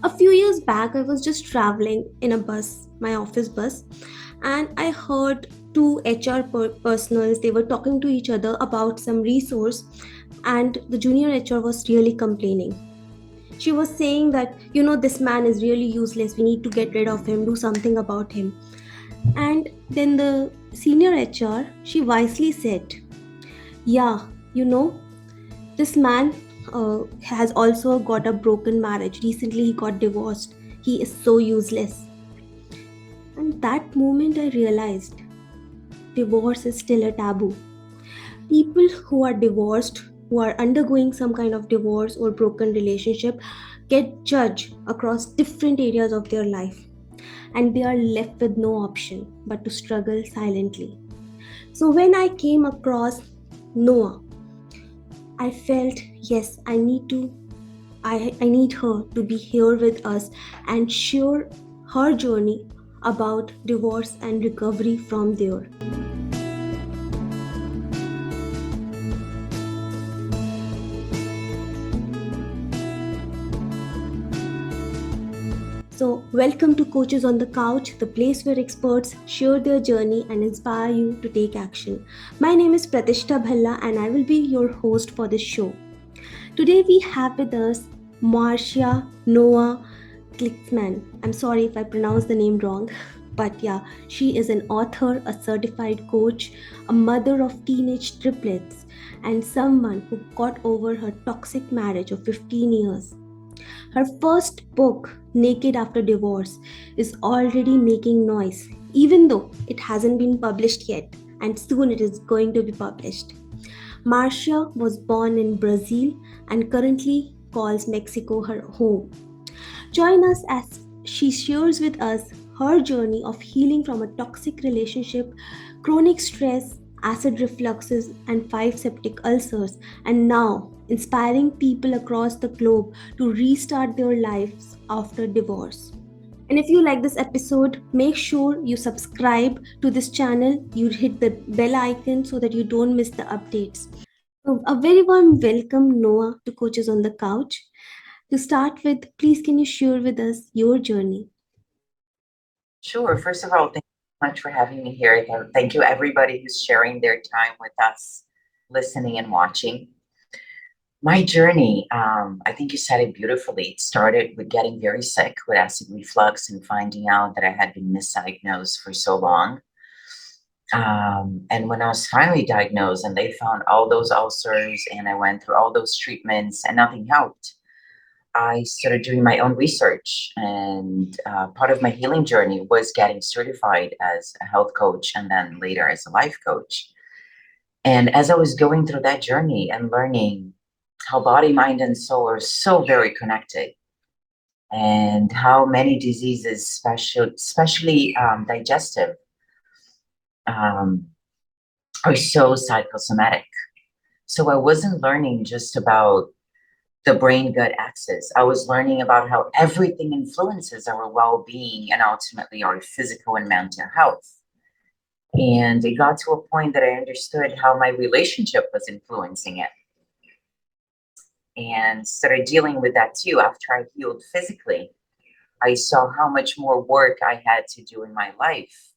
A few years back, I was just traveling in a bus, my office bus, and I heard two HR personals. They were talking to each other about some resource, and the junior HR was really complaining. She was saying that, this man is really useless. We need to get rid of him, do something about him. And then the senior HR, she wisely said, yeah, this man has also got a broken marriage. Recently, he got divorced. He is so useless. And that moment, I realized divorce is still a taboo. People who are divorced, who are undergoing some kind of divorce or broken relationship, get judged across different areas of their life, and they are left with no option but to struggle silently. So, when I came across Noah, I felt yes, I need her to be here with us and share her journey about divorce and recovery from there. So, welcome to Coaches on the Couch, the place where experts share their journey and inspire you to take action. My name is Pratishtha Bhalla and I will be your host for this show. Today we have with us Marcia Noa Gliksman. I'm sorry if I pronounced the name wrong, but yeah, she is an author, a certified coach, a mother of teenage triplets, and someone who got over her toxic marriage of 15 years. Her first book, Naked After Divorce, is already making noise, even though it hasn't been published yet, and soon it is going to be published. Marcia was born in Brazil and currently calls Mexico her home. Join us as she shares with us her journey of healing from a toxic relationship, chronic stress, acid refluxes, and 5 septic ulcers, and now inspiring people across the globe to restart their lives after divorce. And if you like this episode, make sure you subscribe to this channel. You hit the bell icon so that you don't miss the updates. So, a very warm welcome, Noah, to Coaches on the Couch. To start with, please can you share with us your journey? Sure. First of all, thank you so much for having me here. Thank you, everybody who's sharing their time with us, listening and watching. My journey, I think you said it beautifully. It started with getting very sick with acid reflux and finding out that I had been misdiagnosed for so long. And when I was finally diagnosed and they found all those ulcers and I went through all those treatments and nothing helped, I started doing my own research, and part of my healing journey was getting certified as a health coach and then later as a life coach. And as I was going through that journey and learning how body, mind, and soul are so very connected, and how many diseases, especially digestive, um, are so psychosomatic. So I wasn't learning just about the brain gut axis. I was learning about how everything influences our well being and ultimately our physical and mental health. And it got to a point that I understood how my relationship was influencing it and started dealing with that too. After I healed physically, I saw how much more work I had to do in my life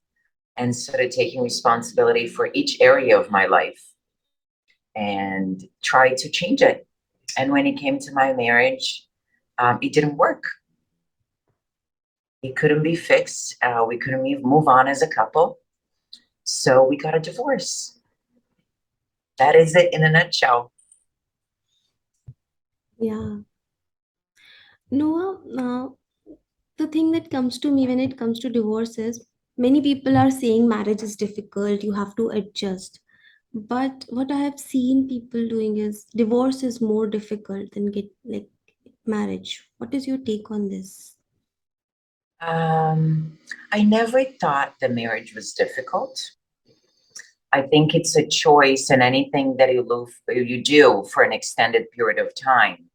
and started taking responsibility for each area of my life and tried to change it. And when it came to my marriage, it didn't work. It couldn't be fixed. We couldn't even move on as a couple. So we got a divorce. That is it in a nutshell. Yeah. Noah, now the thing that comes to me when it comes to divorce is many people are saying marriage is difficult, you have to adjust. But what I have seen people doing is divorce is more difficult than get like marriage. What is your take on this? Um, I never thought the marriage was difficult. I think it's a choice in anything that you do for an extended period of time.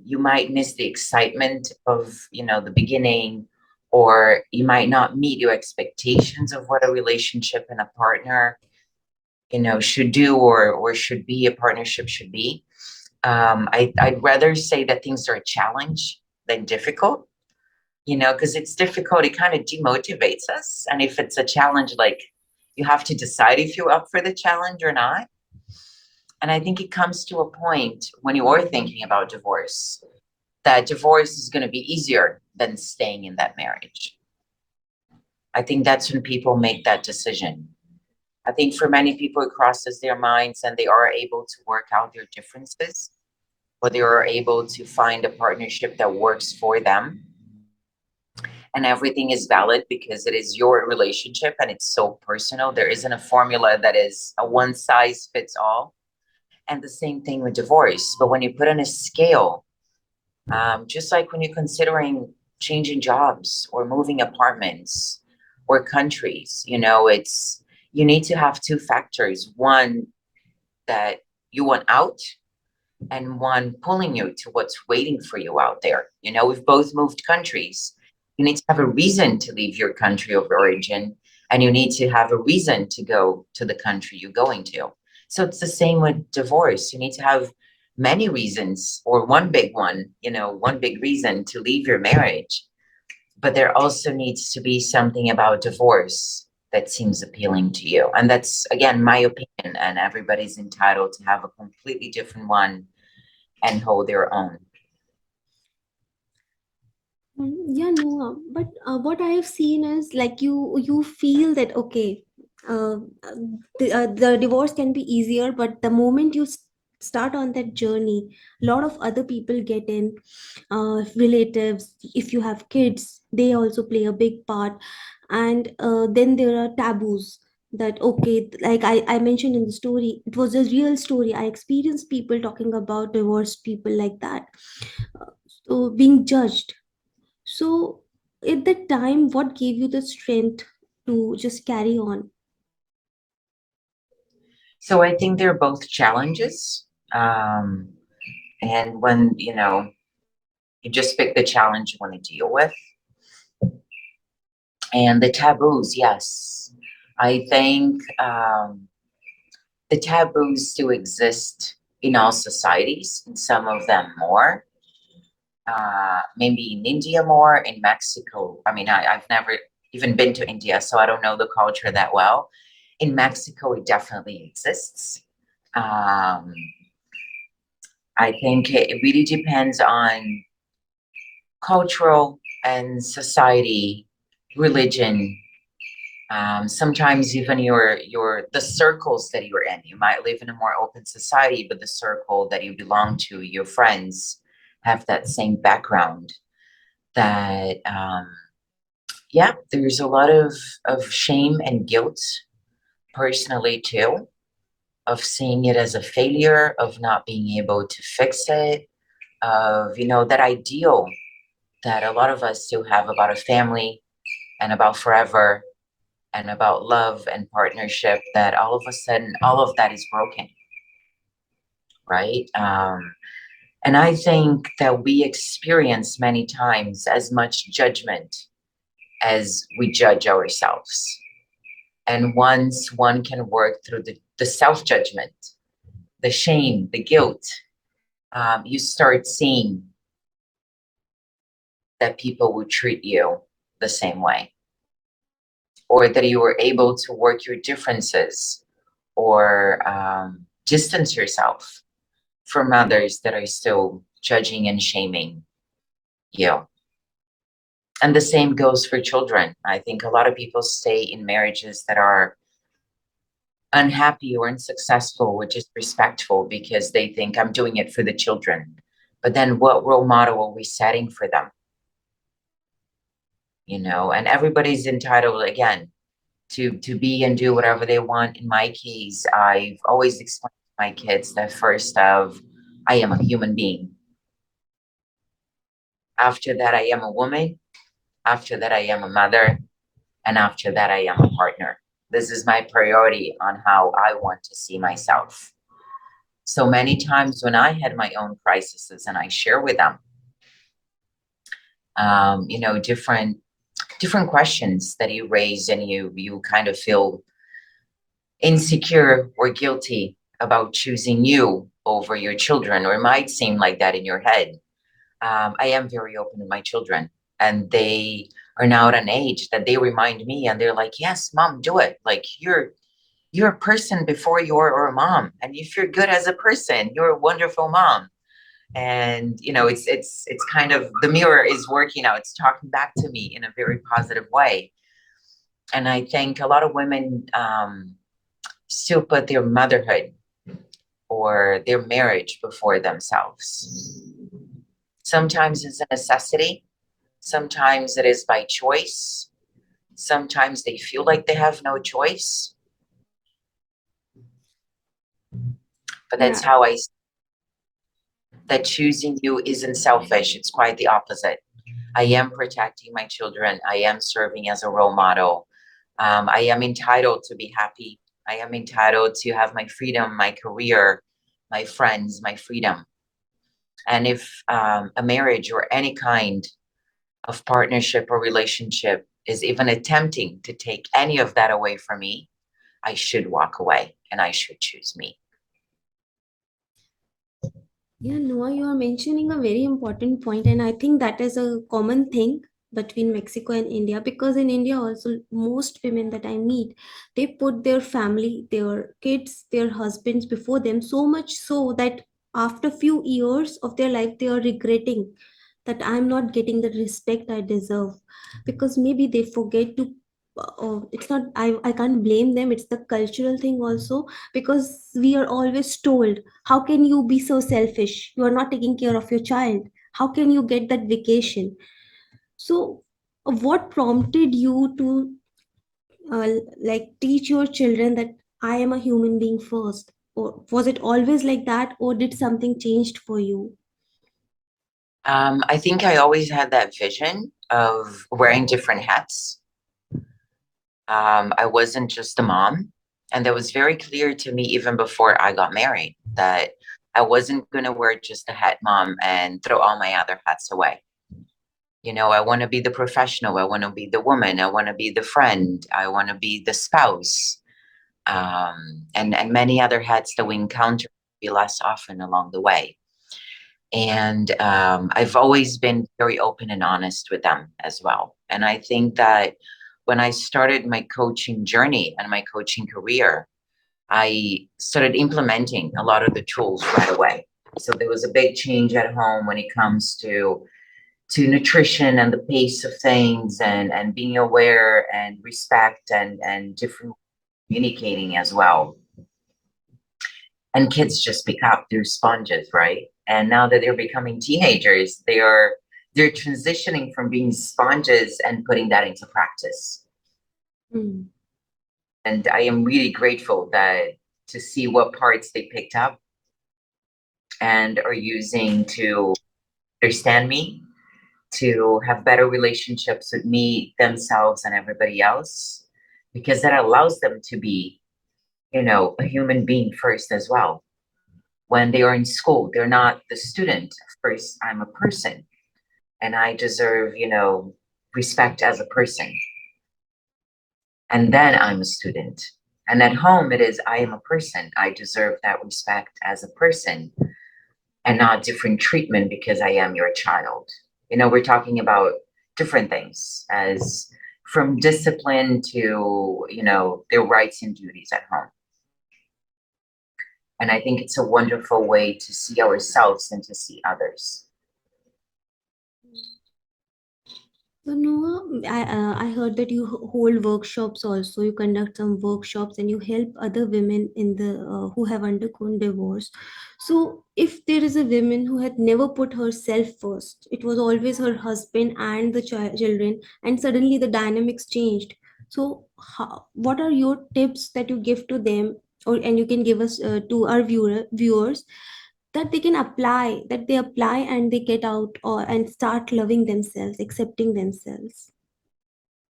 You might miss the excitement of, the beginning, or you might not meet your expectations of what a relationship and a partner, should do or a partnership should be. I'd rather say that things are a challenge than difficult, because it's difficult, it kind of demotivates us. And if it's a challenge, like you have to decide if you're up for the challenge or not. And I think it comes to a point when you are thinking about divorce, that divorce is going to be easier than staying in that marriage. I think that's when people make that decision. I think for many people, it crosses their minds and they are able to work out their differences, or they are able to find a partnership that works for them. And everything is valid because it is your relationship and it's so personal. There isn't a formula that is a one size fits all. And the same thing with divorce. But when you put on a scale, just like when you're considering changing jobs or moving apartments or countries, you need to have two factors. One, that you want out, and one pulling you to what's waiting for you out there. We've both moved countries. You need to have a reason to leave your country of origin, and you need to have a reason to go to the country you're going to. So it's the same with divorce. You need to have many reasons, or one big one, one big reason to leave your marriage. But there also needs to be something about divorce that seems appealing to you. And that's, again, my opinion, and everybody's entitled to have a completely different one and hold their own. Yeah, no, but what I have seen is like you feel that okay, uh, the divorce can be easier, but the moment you start on that journey, a lot of other people get in, relatives. If you have kids, they also play a big part, and then there are taboos. That okay, like I mentioned in the story, it was a real story. I experienced people talking about divorced people like that, so being judged. So, at that time, what gave you the strength to just carry on? So I think they're both challenges. And when, you just pick the challenge you want to deal with. And the taboos, yes. I think the taboos still exist in all societies, in some of them more. Maybe in India more, in Mexico. I mean, I've never even been to India, so I don't know the culture that well. In Mexico, it definitely exists. Um, I think it really depends on cultural and society, religion. Sometimes even your the circles that you're in. You might live in a more open society, but the circle that you belong to, your friends, have that same background. That yeah, there's a lot of shame and guilt personally too, of seeing it as a failure, of not being able to fix it, of that ideal that a lot of us still have about a family and about forever and about love and partnership, that all of a sudden all of that is broken, right? And I think that we experience many times as much judgment as we judge ourselves. And once one can work through the self-judgment, the shame, the guilt, you start seeing that people will treat you the same way, or that you were able to work your differences, or distance yourself from others that are still judging and shaming you. And the same goes for children. I think a lot of people stay in marriages that are unhappy or unsuccessful, which is respectful, because they think I'm doing it for the children. But then what role model are we setting for them? And everybody's entitled, again, to be and do whatever they want. In my case, I've always explained to my kids that first of, I am a human being. After that, I am a woman. After that, I am a mother. And after that, I am a partner. This is my priority on how I want to see myself. So many times when I had my own crises and I share with them, different questions that you raise, and you kind of feel insecure or guilty about choosing you over your children, or it might seem like that in your head. I am very open to my children, and they are now at an age that they remind me, and they're like, "Yes, mom, do it. Like you're a person before you're a mom, and if you're good as a person, you're a wonderful mom." And it's kind of the mirror is working out. It's talking back to me in a very positive way. And I think a lot of women still put their motherhood or their marriage before themselves. Sometimes it's a necessity. Sometimes it is by choice. Sometimes they feel like they have no choice. But that's Yeah. how I that choosing you isn't selfish. It's quite the opposite. I am protecting my children. I am serving as a role model. I am entitled to be happy. I am entitled to have my freedom, my career, my friends, my freedom. And if a marriage or any kind of partnership or relationship is even attempting to take any of that away from me, I should walk away and I should choose me. Yeah, Noah, you are mentioning a very important point, and I think that is a common thing between Mexico and India, because in India also most women that I meet, they put their family, their kids, their husbands before them, so much so that after few years of their life they are regretting that I'm not getting the respect I deserve, because maybe they forget to. It's not, I can't blame them, it's the cultural thing also, because we are always told, how can you be so selfish? You are not taking care of your child. How can you get that vacation? So, what prompted you to like teach your children that I am a human being first? Or was it always like that, or did something changed for you? I think I always had that vision of wearing different hats. I wasn't just a mom. And that was very clear to me even before I got married that I wasn't going to wear just a hat mom and throw all my other hats away. I want to be the professional. I want to be the woman. I want to be the friend. I want to be the spouse. And many other hats that we encounter be less often along the way. And I've always been very open and honest with them as well. And I think that when I started my coaching journey and my coaching career, I started implementing a lot of the tools right away. So there was a big change at home when it comes to nutrition and the pace of things and being aware and respect and different communicating as well. And kids just pick up through sponges, right? And now that they're becoming teenagers, they're transitioning from being sponges and putting that into practice. Hmm. And I am really grateful that to see what parts they picked up and are using to understand me, to have better relationships with me, themselves, and everybody else, because that allows them to be, a human being first as well. When they are in school, they're not the student. First, I'm a person and I deserve, respect as a person. And then I'm a student. And at home, it is I am a person. I deserve that respect as a person and not different treatment because I am your child. We're talking about different things as from discipline to, their rights and duties at home. And I think it's a wonderful way to see ourselves and to see others. So Noah, I heard that you hold workshops also. You conduct some workshops and you help other women in the who have undergone divorce. So if there is a woman who had never put herself first, it was always her husband and the children, and suddenly the dynamics changed. So what are your tips that you give to them, or and you can give us to our viewers, that they can apply, that they apply and they get out or and start loving themselves, accepting themselves?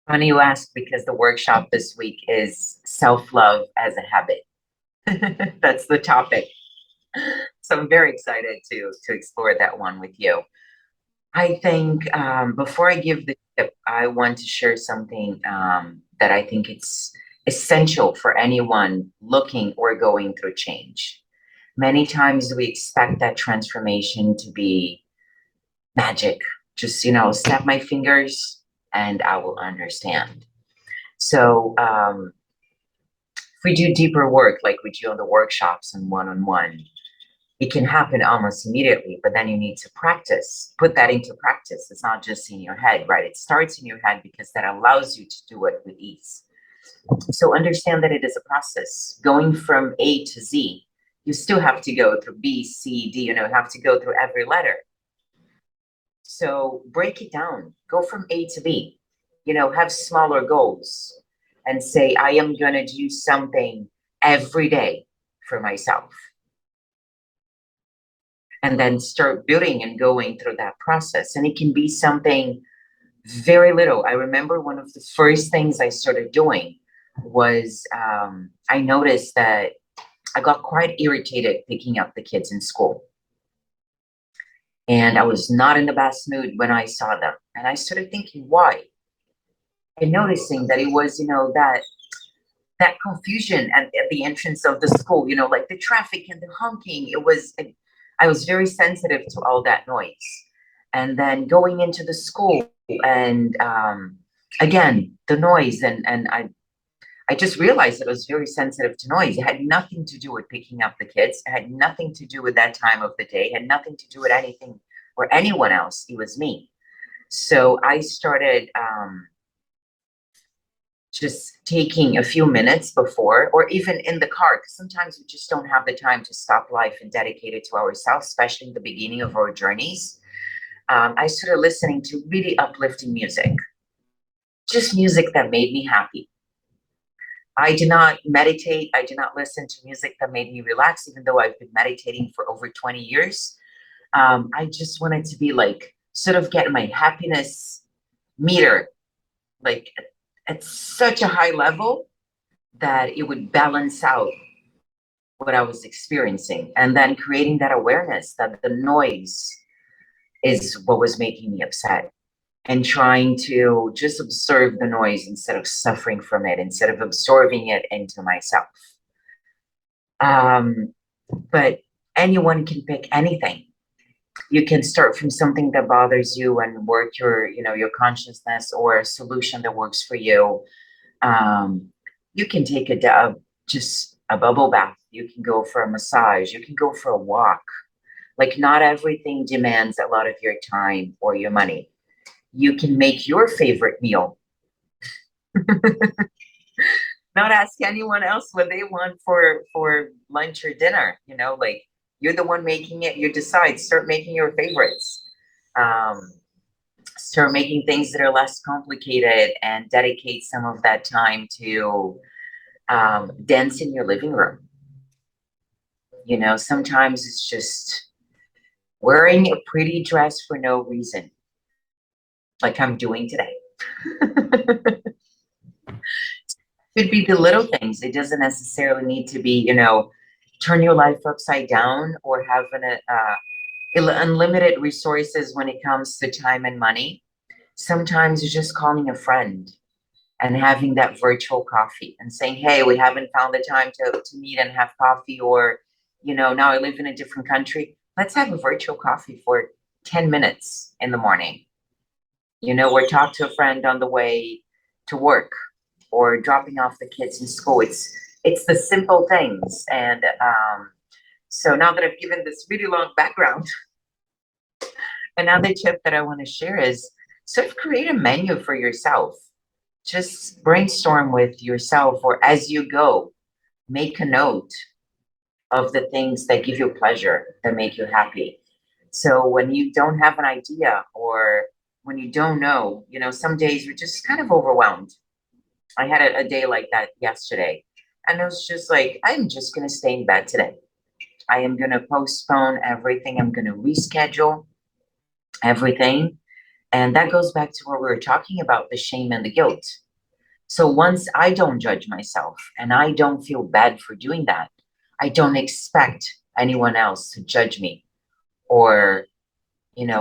Funny you ask because the workshop this week is self-love as a habit. That's the topic. So I'm very excited to explore that one with you. I think before I give the tip, I want to share something that I think it's essential for anyone looking or going through change. Many times we expect that transformation to be magic. Just, snap my fingers and I will understand. So, if we do deeper work, like we do on the workshops and one on one, it can happen almost immediately, but then you need to practice, put that into practice. It's not just in your head, right? It starts in your head because that allows you to do it with ease. So understand that it is a process. Going from A to Z, you still have to go through B, C, D, have to go through every letter. So break it down, go from A to B, have smaller goals and say, I am going to do something every day for myself. And then start building and going through that process. And it can be something very little. I remember one of the first things I started doing was I noticed that I got quite irritated picking up the kids in school. And I was not in the best mood when I saw them. And I started thinking, why? And noticing that it was, that confusion at the entrance of the school, like the traffic and the honking. I was very sensitive to all that noise. And then going into the school and again, the noise and I just realized that I was very sensitive to noise. It had nothing to do with picking up the kids. It had nothing to do with that time of the day. It had nothing to do with anything or anyone else. It was me. So I started just taking a few minutes before, or even in the car, because sometimes we just don't have the time to stop life and dedicate it to ourselves, especially in the beginning of our journeys. I started listening to really uplifting music, just music that made me happy. I did not meditate. I did not listen to music that made me relax, even though I've been meditating for over 20 years. I just wanted to be like, sort of get my happiness meter, like at such a high level that it would balance out what I was experiencing. And then creating that awareness that the noise is what was making me upset, and trying to just observe the noise instead of suffering from it, instead of absorbing it into myself. Um, but anyone can pick anything. You can start from something that bothers you and work your consciousness, or a solution that works for you. You can take just a bubble bath. You can go for a massage. You can go for a walk. Like, not everything demands a lot of your time or your money. You can make your favorite meal. Not ask anyone else what they want for lunch or dinner. Like, you're the one making it. You decide. Start making your favorites. Um, Start making things that are less complicated, and dedicate some of that time to dance in your living room. Sometimes it's just wearing a pretty dress for no reason, like I'm doing today. Could be the little things. It doesn't necessarily need to be, turn your life upside down, or have unlimited resources when it comes to time and money. Sometimes it's just calling a friend and having that virtual coffee and saying, hey, we haven't found the time to meet and have coffee, or, now I live in a different country. Let's have a virtual coffee for 10 minutes in the morning, or talk to a friend on the way to work, or dropping off the kids in school. It's the simple things. And so now that I've given this really long background, another tip that I want to share is sort of create a menu for yourself. Just brainstorm with yourself, or as you go, make a note of the things that give you pleasure, that make you happy. So when you don't have an idea, or when you don't know, some days you're just kind of overwhelmed. I had a day like that yesterday, and it was just like, I'm just going to stay in bed today. I am going to postpone everything. I'm going to reschedule everything. And that goes back to what we were talking about, the shame and the guilt. So once I don't judge myself and I don't feel bad for doing that, I don't expect anyone else to judge me, or,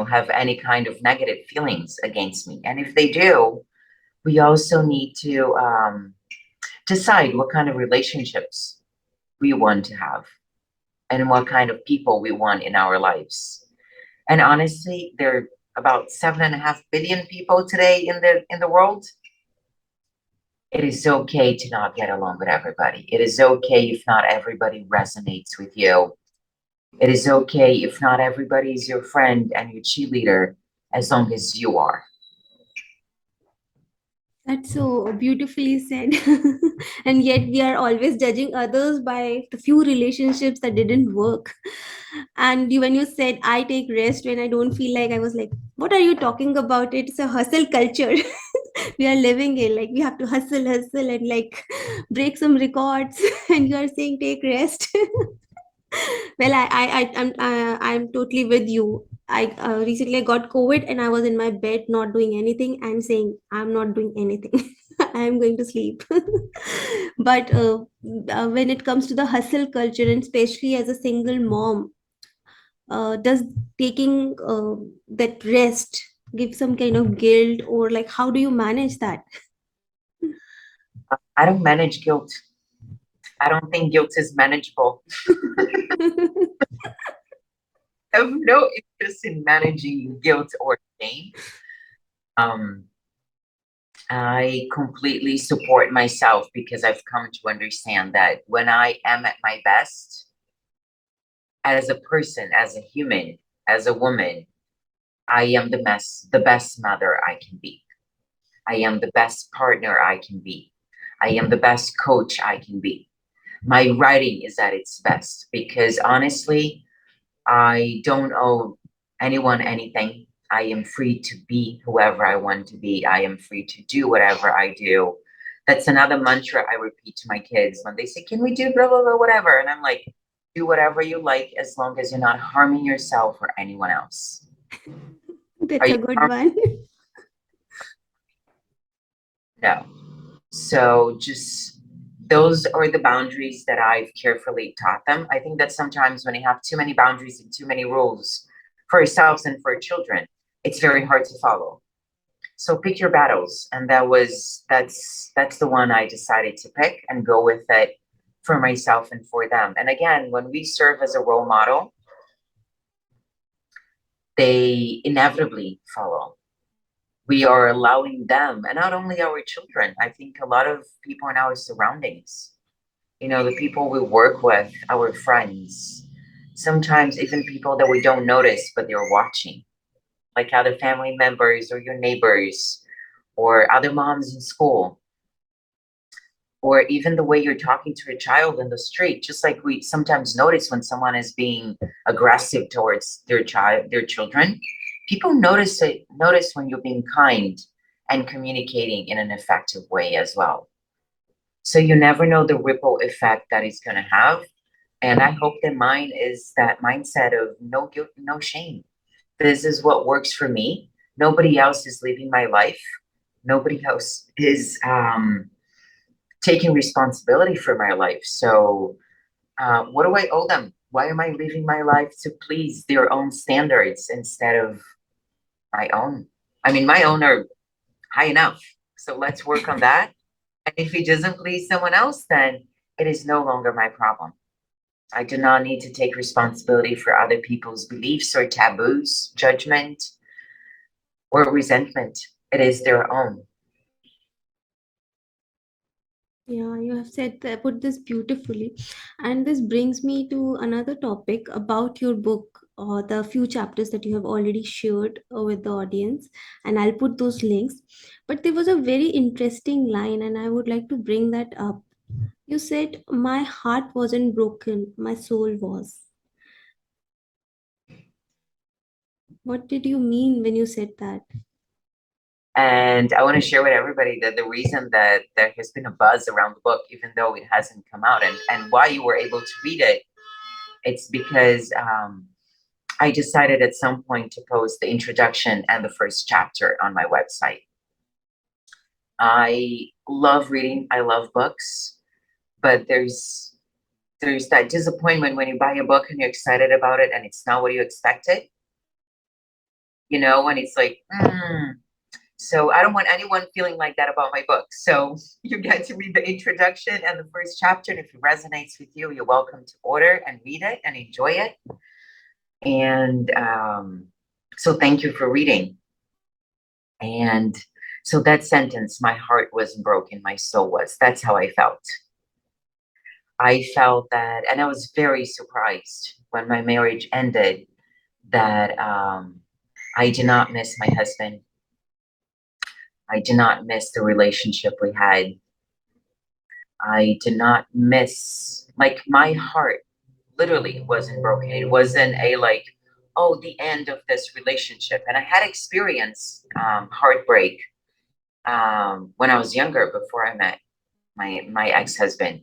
have any kind of negative feelings against me. And if they do, we also need to decide what kind of relationships we want to have, and what kind of people we want in our lives. And honestly, they're about 7.5 billion people today in the world. It is okay to not get along with everybody. It is okay if not everybody resonates with you. It is okay if not everybody is your friend and your cheerleader, as long as you are. That's so beautifully said. And yet we are always judging others by the few relationships that didn't work. And when you said I take rest when I don't feel like, I was like, what are you talking about? It's a hustle culture we are living in. Like we have to hustle, hustle, and like break some records. And you are saying take rest. Well, I'm totally with you. I recently got COVID and I was in my bed not doing anything and saying I'm not doing anything. I am going to sleep. But when it comes to the hustle culture, and especially as a single mom, does taking that rest give some kind of guilt, or like how do you manage that? I don't manage guilt. I don't think guilt is manageable. I have no interest in managing guilt or shame. Um, I completely support myself because I've come to understand that when I am at my best as a person, as a human, as a woman, I am the best mother I can be. I am the best partner I can be. I am the best coach I can be. My writing is at its best because honestly, I don't owe anyone anything. I am free to be whoever I want to be. I am free to do whatever I do. That's another mantra I repeat to my kids when they say, can we do blah, blah, blah, whatever? And I'm like, do whatever you like as long as you're not harming yourself or anyone else. Are That's you a good harming? one. No. So just those are the boundaries that I've carefully taught them. I think that sometimes when you have too many boundaries and too many rules for yourselves and for children, it's very hard to follow. So pick your battles, and that's the one I decided to pick and go with it for myself and for them. And again, when we serve as a role model, they inevitably follow. We are allowing them, and not only our children, I think a lot of people in our surroundings, the people we work with, our friends, sometimes even people that we don't notice, but they're watching, like other family members or your neighbors or other moms in school, or even the way you're talking to a child in the street. Just like we sometimes notice when someone is being aggressive towards their children, people notice when you're being kind and communicating in an effective way as well. So you never know the ripple effect that it's going to have. And I hope that mine is that mindset of no guilt, no shame. This is what works for me. Nobody else is living my life. Nobody else is taking responsibility for my life. So, what do I owe them? Why am I living my life to please their own standards instead of my own? I mean, my own are high enough. So let's work on that. And if it doesn't please someone else, then it is no longer my problem. I do not need to take responsibility for other people's beliefs or taboos, judgment, or resentment. It is their own. Yeah, you have said that, put this beautifully. And this brings me to another topic about your book, or the few chapters that you have already shared with the audience. And I'll put those links. But there was a very interesting line, and I would like to bring that up. You said, my heart wasn't broken, my soul was. What did you mean when you said that? And I want to share with everybody that the reason that there has been a buzz around the book, even though it hasn't come out, and why you were able to read it, it's because I decided at some point to post the introduction and the first chapter on my website. I love reading, I love books, but there's that disappointment when you buy a book and you're excited about it and it's not what you expected, when it's like, So I don't want anyone feeling like that about my book. So you get to read the introduction and the first chapter. And if it resonates with you, you're welcome to order and read it and enjoy it. And So thank you for reading. And so that sentence, my heart wasn't broken, my soul was. That's how I felt. I felt that, and I was very surprised when my marriage ended that I did not miss my husband. I did not miss the relationship we had. I did not miss, like, my heart literally wasn't broken. It wasn't a like, oh, the end of this relationship. And I had experienced heartbreak when I was younger before I met my ex husband,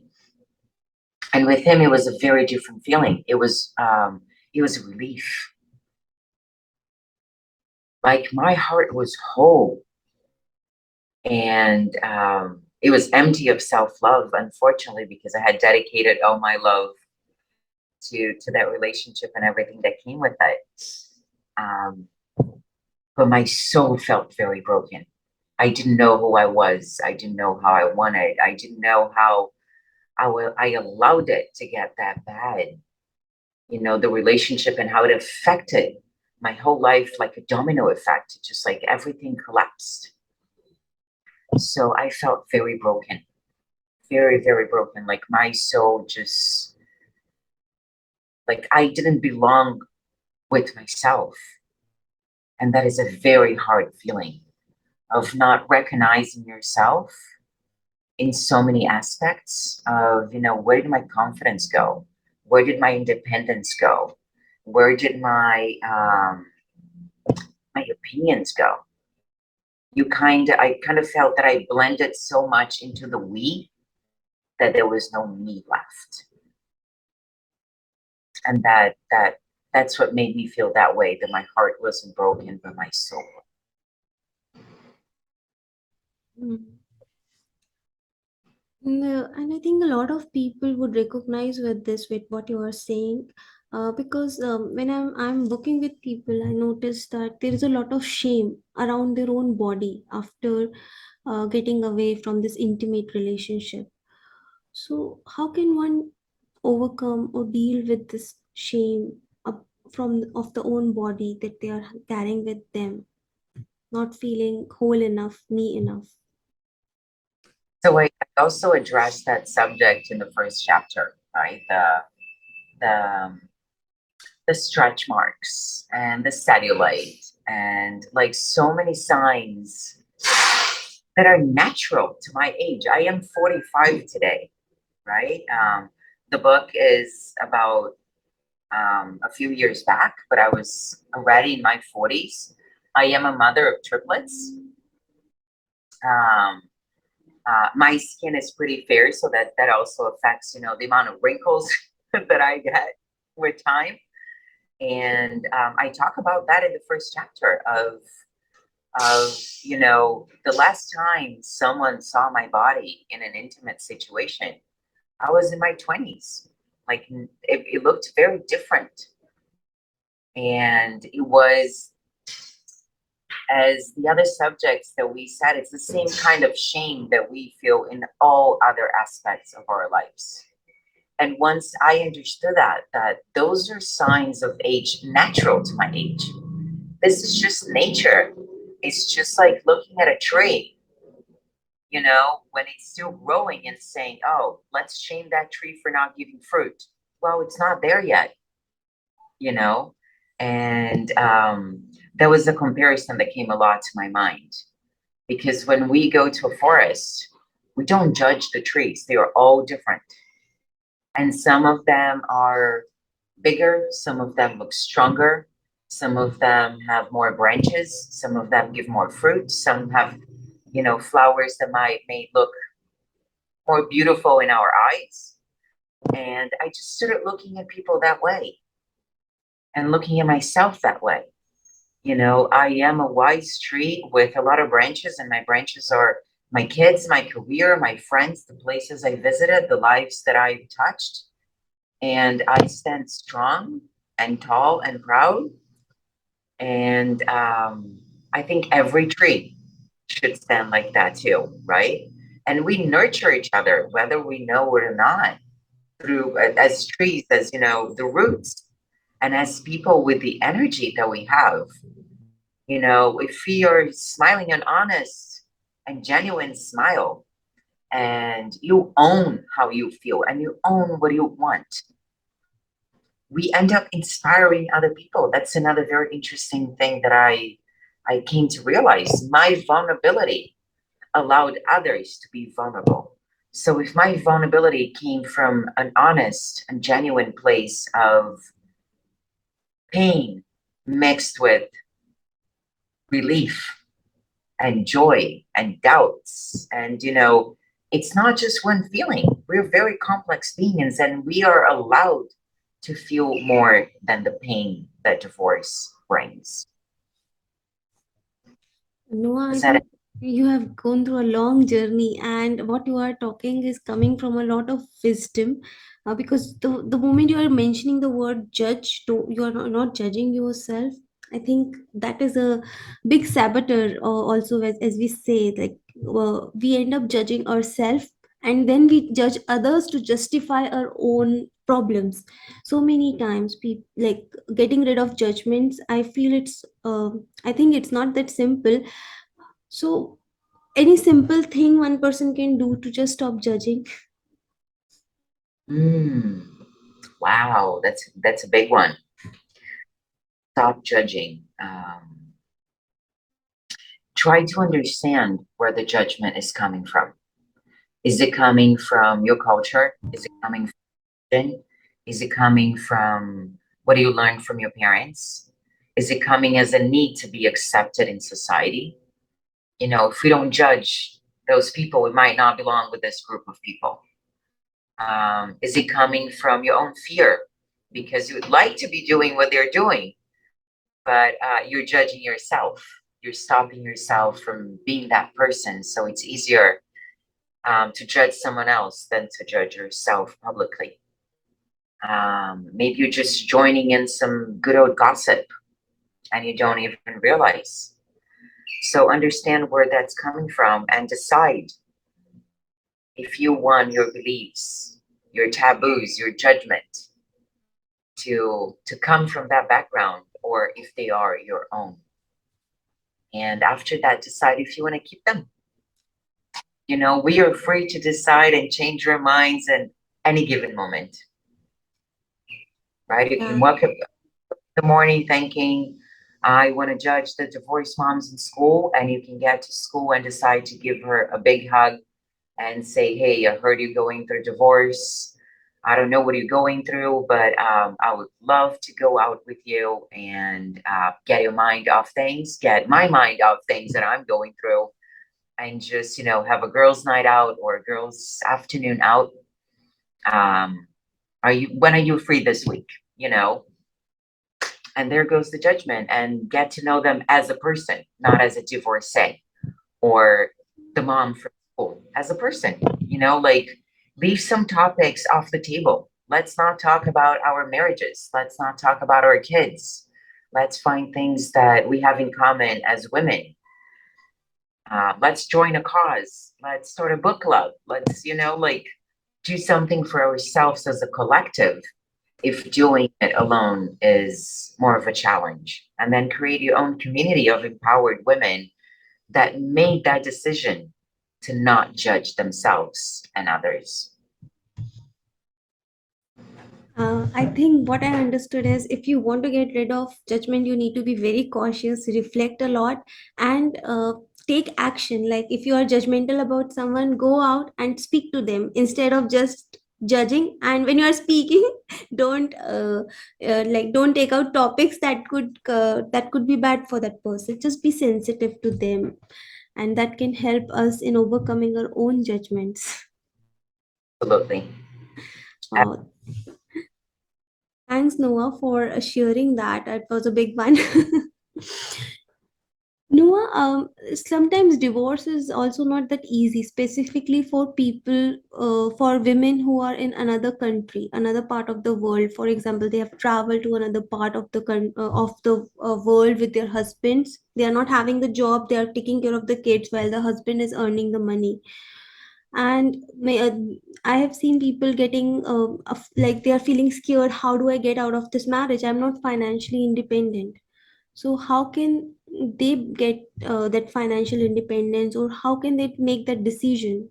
and with him it was a very different feeling. It was a relief. Like my heart was whole, and it was empty of self love. Unfortunately, because I had dedicated all my love to that relationship and everything that came with it. Um, but my soul felt very broken. I didn't know who I was. I didn't know how I wanted. I didn't know how I allowed it to get that bad. You know, the relationship and how it affected my whole life like a domino effect, just like everything collapsed. So I felt very broken, very, very broken. Like my soul just, like I didn't belong with myself. And that is a very hard feeling of not recognizing yourself in so many aspects of, you know, where did my confidence go? Where did my independence go? Where did my opinions go? I kind of felt that I blended so much into the we that there was no me left. And that's what made me feel that way, that my heart wasn't broken, but my soul. Mm. No, and I think a lot of people would recognize with this, with what you are saying, because when I'm working with people, I notice that there is a lot of shame around their own body after getting away from this intimate relationship. So, how can one overcome or deal with this shame from of the own body that they are carrying with them, not feeling whole enough, me enough? So I also addressed that subject in the first chapter, right? The the stretch marks and the cellulite and like so many signs that are natural to my age. I am 45 today, right? The book is about a few years back, but I was already in my 40s. I am a mother of triplets. Um, my skin is pretty fair, so that also affects, you know, the amount of wrinkles that I get with time. And I talk about that in the first chapter of you know, the last time someone saw my body in an intimate situation, I was in my 20s. Like it looked very different, and it was, as the other subjects that we said, it's the same kind of shame that we feel in all other aspects of our lives. And once I understood that those are signs of age natural to my age. This is just nature. It's just like looking at a tree, you know, when it's still growing and saying, oh, let's shame that tree for not giving fruit. Well, it's not there yet, you know? And that was a comparison that came a lot to my mind. Because when we go to a forest, we don't judge the trees, they are all different. And some of them are bigger, some of them look stronger, some of them have more branches, some of them give more fruit, some have, you know, flowers that may look more beautiful in our eyes. And I just started looking at people that way and looking at myself that way. You know, I am a wise tree with a lot of branches, and my branches are my kids, my career, my friends, the places I visited, the lives that I've touched. And I stand strong and tall and proud. And I think every tree should stand like that too, right? And we nurture each other, whether we know it or not, through as trees, as you know, the roots. And as people with the energy that we have, if we are smiling an honest and genuine smile, and you own how you feel and you own what you want, we end up inspiring other people. That's another very interesting thing that I came to realize. My vulnerability allowed others to be vulnerable. So if my vulnerability came from an honest and genuine place of pain mixed with relief and joy and doubts, and it's not just one feeling. We're very complex beings, and we are allowed to feel more than the pain that divorce brings. No, I Is that think you have gone through a long journey, and what you are talking is coming from a lot of wisdom. Because the moment you are mentioning the word judge, you are not judging yourself. I think that is a big saboteur, also, as we say, like we end up judging ourselves, and then we judge others to justify our own problems. So many times, people like getting rid of judgments. I feel I think it's not that simple. So, any simple thing one person can do to just stop judging? mm, wow, that's a big one. Stop judging. Try to understand where the judgment is coming from. Is it coming from your culture? Is it coming from religion? Is it coming from what you learned from your parents? Is it coming as a need to be accepted in society? If we don't judge those people, we might not belong with this group of people. Is it coming from your own fear? Because you would like to be doing what they're doing, but you're judging yourself. You're stopping yourself from being that person. So it's easier to judge someone else than to judge yourself publicly. Maybe you're just joining in some good old gossip and you don't even realize. So understand where that's coming from and decide if you want your beliefs, your taboos, your judgment to come from that background, or if they are your own. And after that, decide if you want to keep them. We are free to decide and change our minds at any given moment, right? You can Yeah. wake up in the morning thinking, I want to judge the divorced moms in school, and you can get to school and decide to give her a big hug and say, hey, I heard you're going through divorce. I don't know what you're going through, but I would love to go out with you and get your mind off things, get my mind off things that I'm going through, and just, have a girls' night out or a girls' afternoon out. Um, when are you free this week? You know, and there goes the judgment, and get to know them as a person, not as a divorcee or the mom from school, as a person. Like, leave some topics off the table. Let's not talk about our marriages. Let's not talk about our kids. Let's find things that we have in common as women. Let's join a cause. Let's start a book club. Let's, like, do something for ourselves as a collective, if doing it alone is more of a challenge. And then create your own community of empowered women that made that decision to not judge themselves and others. I think what I understood is if you want to get rid of judgment, you need to be very cautious, reflect a lot, and take action. Like if you are judgmental about someone, go out and speak to them instead of just judging. And when you are speaking, don't don't take out topics that could be bad for that person. Just be sensitive to them, and that can help us in overcoming our own judgments. Absolutely. Wow. Thanks, Noah, for sharing that. It was a big one. Noah, sometimes divorce is also not that easy, specifically for people, for women who are in another country, another part of the world. For example, they have traveled to another part of the world with their husbands. They are not having the job. They are taking care of the kids while the husband is earning the money. And I have seen people getting like they are feeling scared. How do I get out of this marriage? I'm not financially independent. So how can they get that financial independence, or how can they make that decision?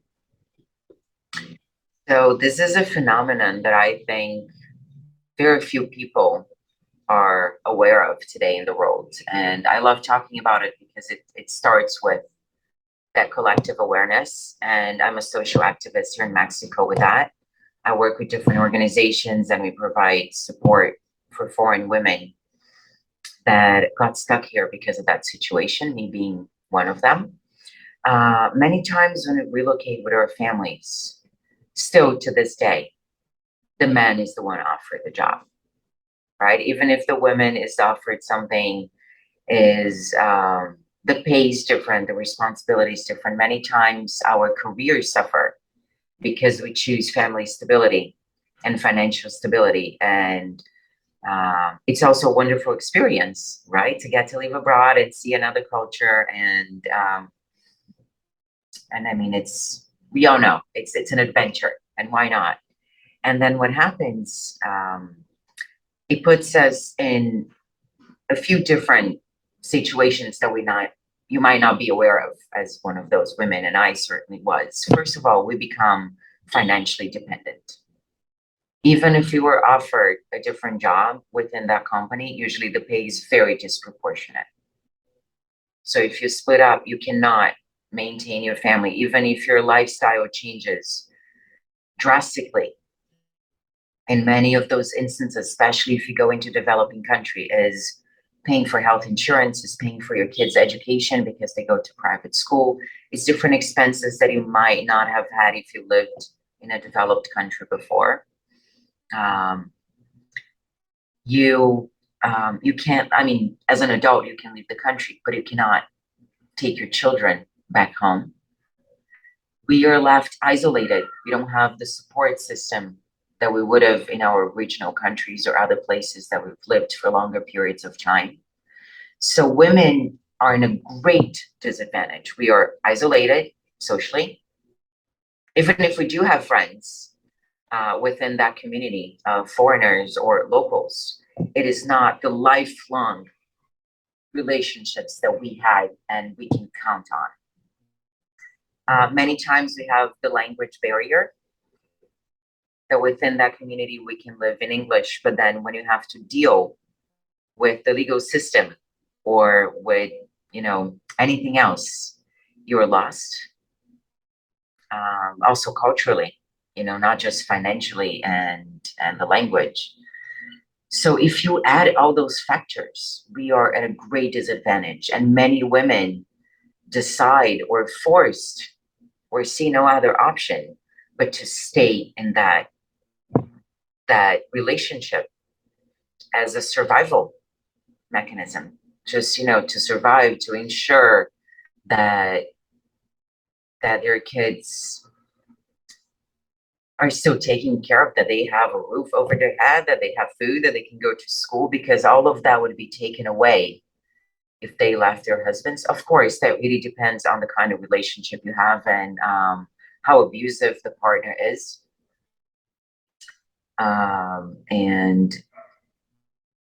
So this is a phenomenon that I think very few people are aware of today in the world. And I love talking about it because it starts with that collective awareness. And I'm a social activist here in Mexico with that. I work with different organizations and we provide support for foreign women that got stuck here because of that situation, me being one of them. Many times when we relocate with our families, still to this day, the man is the one offered the job, right? Even if the woman is offered something, is the pay is different, the responsibility is different. Many times our careers suffer because we choose family stability and financial stability. And it's also a wonderful experience, right? To get to live abroad and see another culture. And I mean, we all know it's an adventure, and why not? And then what happens? It puts us in a few different situations that you might not be aware of as one of those women, and I certainly was. First of all, we become financially dependent. Even if you were offered a different job within that company, usually the pay is very disproportionate. So if you split up, you cannot maintain your family, even if your lifestyle changes drastically. In many of those instances, especially if you go into developing country, is paying for health insurance, is paying for your kids' education because they go to private school. It's different expenses that you might not have had if you lived in a developed country before. Um, you you can't. I mean, as an adult, you can leave the country, but you cannot take your children back home. We are left isolated. We don't have the support system that we would have in our regional countries or other places that we've lived for longer periods of time. So women are in a great disadvantage. We are isolated socially. Even if we do have friends within that community of foreigners or locals, it is not the lifelong relationships that we had and we can count on. Many times we have the language barrier that within that community we can live in English, but then when you have to deal with the legal system or with anything else, you're lost. Also culturally, not just financially and the language. So if you add all those factors, we are at a great disadvantage, and many women decide or forced or see no other option but to stay in that relationship as a survival mechanism, just to survive, to ensure that their kids are still taken care of, that they have a roof over their head, that they have food, that they can go to school, because all of that would be taken away if they left their husbands. Of course, that really depends on the kind of relationship you have and how abusive the partner is. And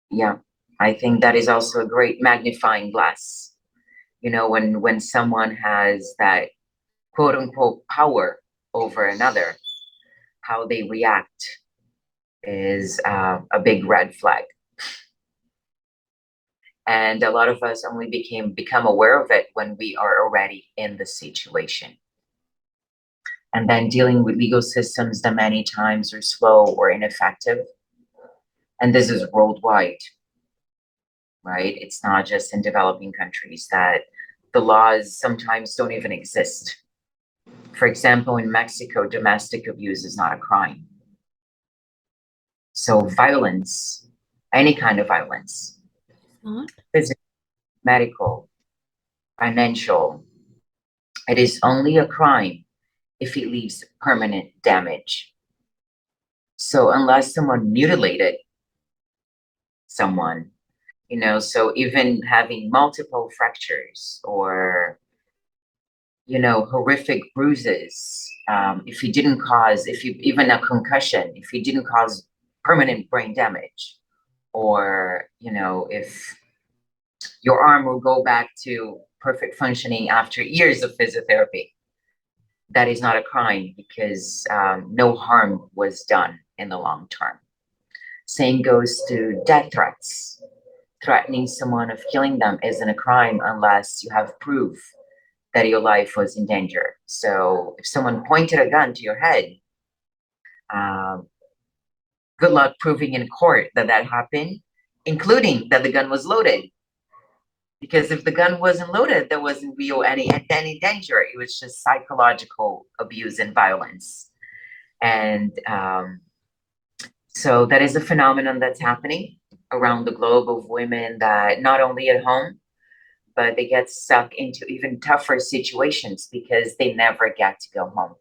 yeah, I think that is also a great magnifying glass. When someone has that quote unquote power over another, how they react is a big red flag. And a lot of us only become aware of it when we are already in the situation. And then dealing with legal systems that many times are slow or ineffective. And this is worldwide, right? It's not just in developing countries that the laws sometimes don't even exist. For example, in Mexico, domestic abuse is not a crime. So violence, any kind of violence, Not. physical, medical, financial, it is only a crime if it leaves permanent damage. So unless someone mutilated someone, so even having multiple fractures or horrific bruises, if you didn't cause, if you even a concussion, if you didn't cause permanent brain damage, or if your arm will go back to perfect functioning after years of physiotherapy, that is not a crime because no harm was done in the long term. Same goes to death threats. Threatening someone of killing them isn't a crime unless you have proof that your life was in danger. So if someone pointed a gun to your head, um, good luck proving in court that that happened, including that the gun was loaded. Because if the gun wasn't loaded, there wasn't real any danger. It was just psychological abuse and violence. And so that is a phenomenon that's happening around the globe of women that not only at home, but they get stuck into even tougher situations because they never get to go home.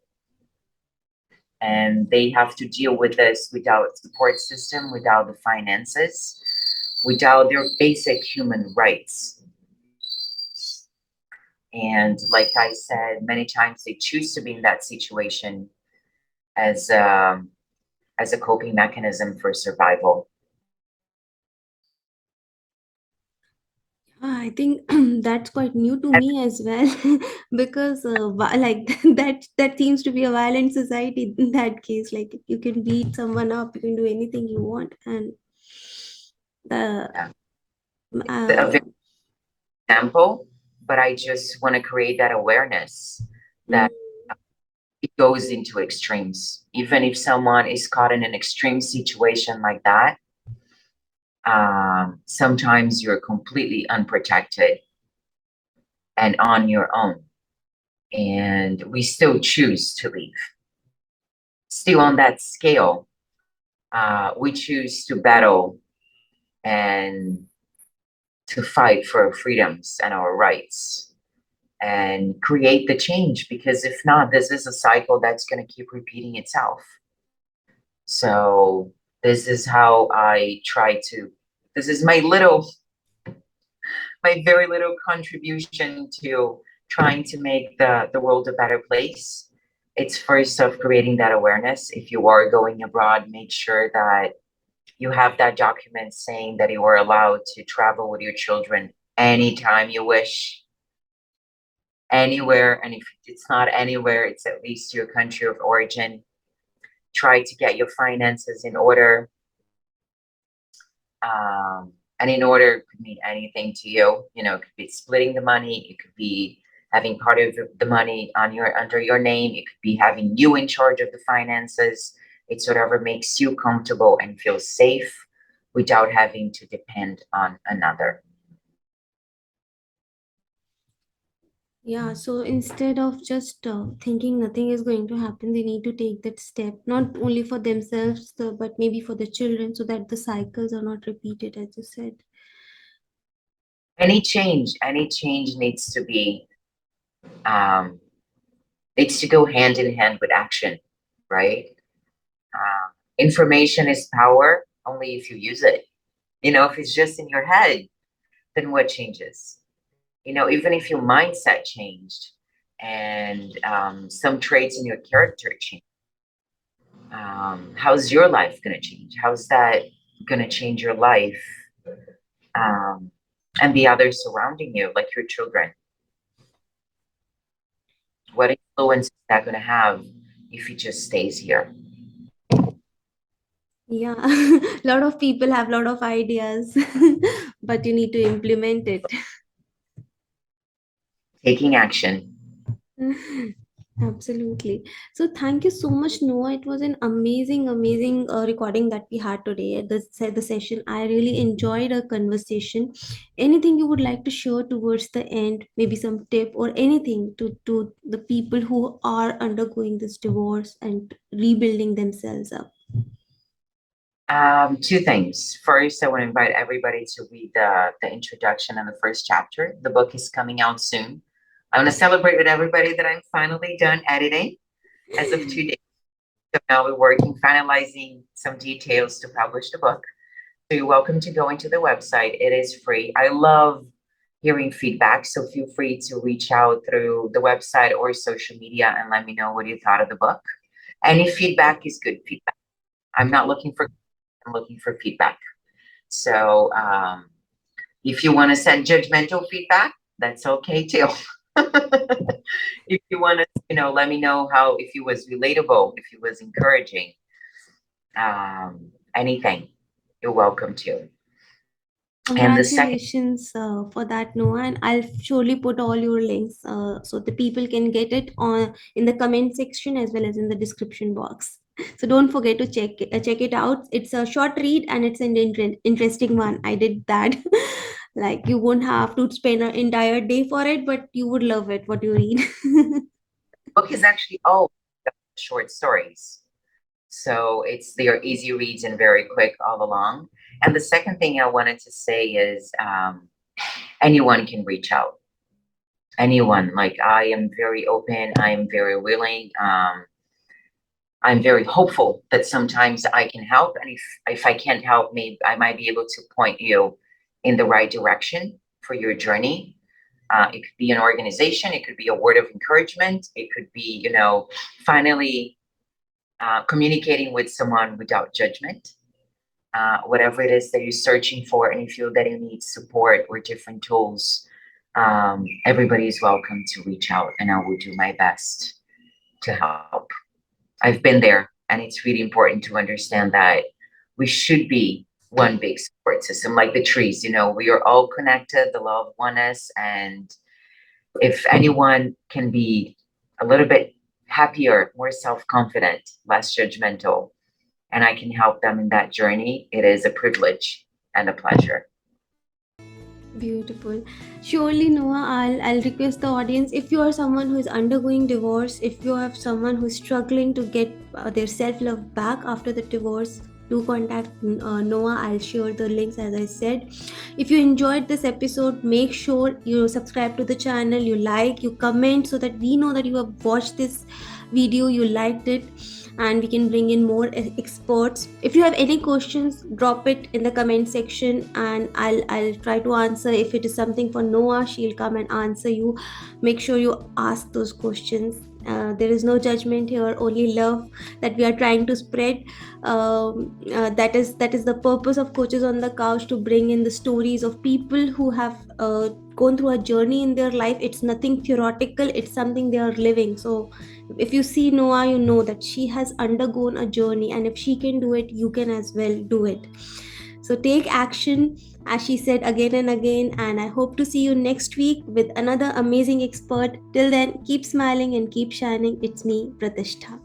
And they have to deal with this without support system, without the finances, without their basic human rights. And like I said, many times they choose to be in that situation as as a coping mechanism for survival. I think that's quite new to me as well, because like that seems to be a violent society in that case. Like you can beat someone up, you can do anything you want, and the Yeah. A uh, very example, but I just want to create that awareness mm, that it goes into extremes. Even if someone is caught in an extreme situation like that, sometimes you're completely unprotected and on your own, and we still choose to leave. Still on that scale, we choose to battle and to fight for our freedoms and our rights and create the change, because if not, this is a cycle that's going to keep repeating itself. So this is how I try to, this is my very little contribution to trying to make the world a better place. It's first of creating that awareness. If you are going abroad, make sure that you have that document saying that you are allowed to travel with your children anytime you wish, anywhere. And if it's not anywhere, it's at least your country of origin. Try to get your finances in order. And in order could mean anything to you. It could be splitting the money. It could be having part of the money on your under your name. It could be having you in charge of the finances. It's whatever makes you comfortable and feel safe without having to depend on another. yeah. So instead of just thinking nothing is going to happen, they need to take that step, not only for themselves, but maybe for the children, so that the cycles are not repeated, as you said. Any change um, needs to go hand in hand with action, right? Information is power only if you use it. If it's just in your head, then what changes? Even if your mindset changed and some traits in your character change, how's your life going to change? How's that going to change your life um, and the others surrounding you, like your children? What influence is that going to have if it just stays here? Yeah, a lot of people have a lot of ideas, but you need to implement it. Taking action. Absolutely. So thank you so much, Noah. It was an amazing, amazing recording that we had today at the session. I really enjoyed our conversation. Anything you would like to share towards the end? Maybe some tip or anything to the people who are undergoing this divorce and rebuilding themselves up. Two things. First, I want to invite everybody to read the introduction and the first chapter. The book is coming out soon. I want to celebrate with everybody that I'm finally done editing as of 2 days. So now we're working, finalizing some details to publish the book. So you're welcome to go into the website. It is free. I love hearing feedback. So feel free to reach out through the website or social media and let me know what you thought of the book. Any feedback is good feedback. I'm not looking for, I'm looking for feedback. So if you want to send judgmental feedback, that's okay too. If you want to, let me know how, if it was relatable, if it was encouraging, anything, you're welcome to. And the second, Congratulations for that, Noah, and I'll surely put all your links so the people can get it on in the comment section as well as in the description box. So don't forget to check it out. It's a short read and it's an interesting one. I did that. Like you won't have to spend an entire day for it, but you would love it what you read. book is actually all short stories. So it's they are easy reads and very quick all along. And the second thing I wanted to say is anyone can reach out. Anyone. Like I am very open. I am very willing. I'm very hopeful that sometimes I can help. And if I can't help, maybe I might be able to point you in the right direction for your journey. It could be an organization. It could be a word of encouragement. It could be, finally communicating with someone without judgment. Whatever it is that you're searching for, and you feel that you need support or different tools, everybody is welcome to reach out, and I will do my best to help. I've been there, and it's really important to understand that we should be one big support system, like the trees. We are all connected, the law of oneness, and if anyone can be a little bit happier, more self-confident, less judgmental, and I can help them in that journey, it is a privilege and a pleasure. Beautiful. Surely, Noah, I'll request the audience, if you are someone who is undergoing divorce, if you have someone who's struggling to get their self love back after the divorce, do contact Noah. I'll share the links as I said. If you enjoyed this episode, make sure you subscribe to the channel, you like, you comment so that we know that you have watched this video, you liked it, and we can bring in more experts. If you have any questions, drop it in the comment section and I'll try to answer. If it is something for Noah, she'll come and answer you. Make sure you ask those questions. There is no judgment here, only love that we are trying to spread. That is the purpose of Coaches on the Couch, to bring in the stories of people who have gone through a journey in their life. It's nothing theoretical, it's something they are living. So if you see Noah, you know that she has undergone a journey, and if she can do it, you can as well do it. So take action, as she said again and again, and I hope to see you next week with another amazing expert. Till then, keep smiling and keep shining. It's me, Pratishtha.